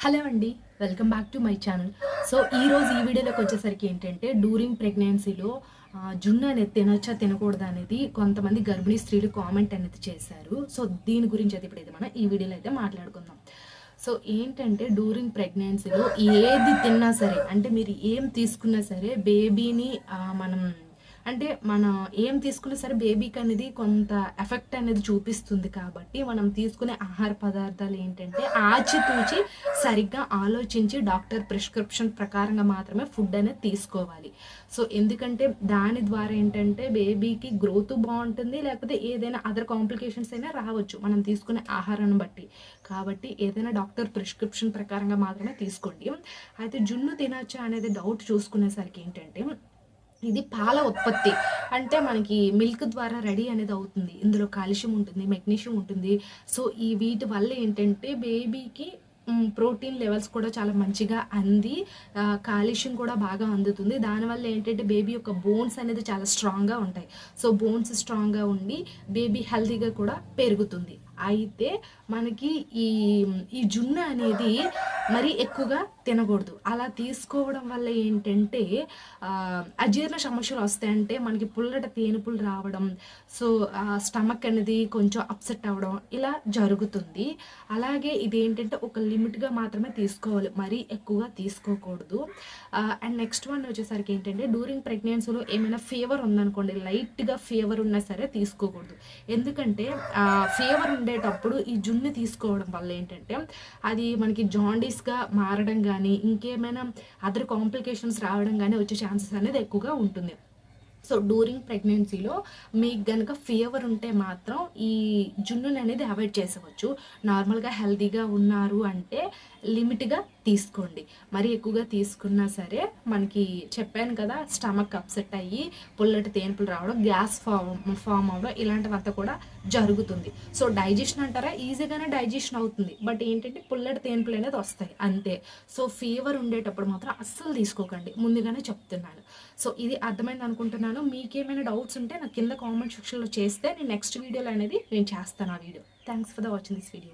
Hello అండి. Welcome back to my channel. So, ఈరోజు ఈ వీడియోలోకి వచ్చేసరికి ఏంటంటే, డ్యూరింగ్ ప్రెగ్నెన్సీలో జున్ను అనేది తినొచ్చా, తినకూడదా అనేది కొంతమంది గర్భిణీ స్త్రీలు కామెంట్ అనేది చేశారు. సో, దీని గురించి అయితే ఇప్పుడైతే మనం ఈ వీడియోలో అయితే మాట్లాడుకుందాం. సో, ఏంటంటే డ్యూరింగ్ ప్రెగ్నెన్సీలో ఏది తిన్నా సరే, అంటే మీరు ఏం తీసుకున్నా సరే బేబీని మనం అంటే మనం ఏం తీసుకున్నా సరే బేబీకి అనేది కొంత ఎఫెక్ట్ అనేది చూపిస్తుంది కాబట్టి మనం తీసుకునే ఆహార పదార్థాలు ఏంటంటే ఆచితూచి సరిగ్గా ఆలోచించి డాక్టర్ ప్రిస్క్రిప్షన్ ప్రకారంగా మాత్రమే ఫుడ్ అనేది తీసుకోవాలి. సో ఎందుకంటే దాని ద్వారా ఏంటంటే బేబీకి గ్రోత్ బాగుంటుంది, లేకపోతే ఏదైనా అదర్ కాంప్లికేషన్స్ అయినా రావచ్చు మనం తీసుకునే ఆహారాన్ని బట్టి. కాబట్టి ఏదైనా డాక్టర్ ప్రిస్క్రిప్షన్ ప్రకారంగా మాత్రమే తీసుకోండి. అయితే జున్ను తినచ్చా అనేది డౌట్ చూసుకునేసరికి ఏంటంటే ఇది పాల ఉత్పత్తి. అంటే మనకి మిల్క్ ద్వారా రెడీ అనేది అవుతుంది. ఇందులో కాల్షియం ఉంటుంది, మెగ్నీషియం ఉంటుంది. సో, వీటి వల్ల ఏంటంటే బేబీకి ప్రోటీన్ లెవెల్స్ కూడా చాలా మంచిగా అంది కాల్షియం కూడా బాగా అందుతుంది. దానివల్ల ఏంటంటే బేబీ యొక్క బోన్స్ అనేది చాలా స్ట్రాంగ్‌గా ఉంటాయి. సో, బోన్స్ స్ట్రాంగ్‌గా ఉండి బేబీ హెల్తీగా కూడా పెరుగుతుంది. అయితే మనకి ఈ ఈ జున్ను అనేది మరీ ఎక్కువగా తినకూడదు. అలా తీసుకోవడం వల్ల ఏంటంటే అజీర్ణ సమస్యలు వస్తాయి. అంటే మనకి పుల్లట తేనుపులు రావడం, సో స్టమక్ అనేది కొంచెం అప్సెట్ అవ్వడం ఇలా జరుగుతుంది. అలాగే ఇదేంటంటే ఒక లిమిట్‌గా మాత్రమే తీసుకోవాలి. మరీ ఎక్కువగా తీసుకోకూడదు. అండ్ నెక్స్ట్ వన్ వచ్చేసరికి ఏంటంటే డ్యూరింగ్ ప్రెగ్నెన్సీలో ఏమైనా ఫీవర్ ఉందనుకోండి, లైట్‌గా ఫీవర్ ఉన్నా సరే తీసుకోకూడదు. ఎందుకంటే ఫీవర్ ఉండేటప్పుడు ఈ జున్ను తీసుకోవడం వల్ల ఏంటంటే అది మనకి జాండీస్‌గా మారడం గానీ, ఇంకేమైనా అదర్ కాంప్లికేషన్స్ రావడం గానీ వచ్చే ఛాన్సెస్ అనేది ఎక్కువగా ఉంటుంది. సో, డ్యూరింగ్ ప్రెగ్నెన్సీలో మీకు గనక ఫీవర్ ఉంటే మాత్రం ఈ జున్నుననేది అవాయిడ్ చేసేవచ్చు. నార్మల్‌గా హెల్తీగా ఉన్నారు అంటే లిమిట్‌గా తీసుకోండి. మరీ ఎక్కువగా తీసుకున్నా సరే మనకి చెప్పాను కదా! స్టమక్ అప్సెట్ అయ్యి పుల్లటి తేన్పులు రావడం, గ్యాస్ ఫార్మ్ అవ్వడం ఇలాంటివంతా కూడా జరుగుతుంది. సో, డైజెషన్ అంటారా ఈజీగానే డైజెషన్ అవుతుంది. బట్ ఏంటంటే పుల్లటి తేన్పులు అనేది వస్తాయి అంతే. సో, ఫీవర్ ఉండేటప్పుడు మాత్రం అస్సలు తీసుకోకండి. ముందుగానే చెప్తున్నాను. సో, ఇది అర్థమైంది అనుకుంటున్నాను. మీకేమైనా డౌట్స్ ఉంటే నాకు కింద కామెంట్ సెక్షన్‌లో చేస్తే నేను నెక్స్ట్ వీడియోలో అనేది నేను చేస్తాను ఆ video. Thanks for the watching this video.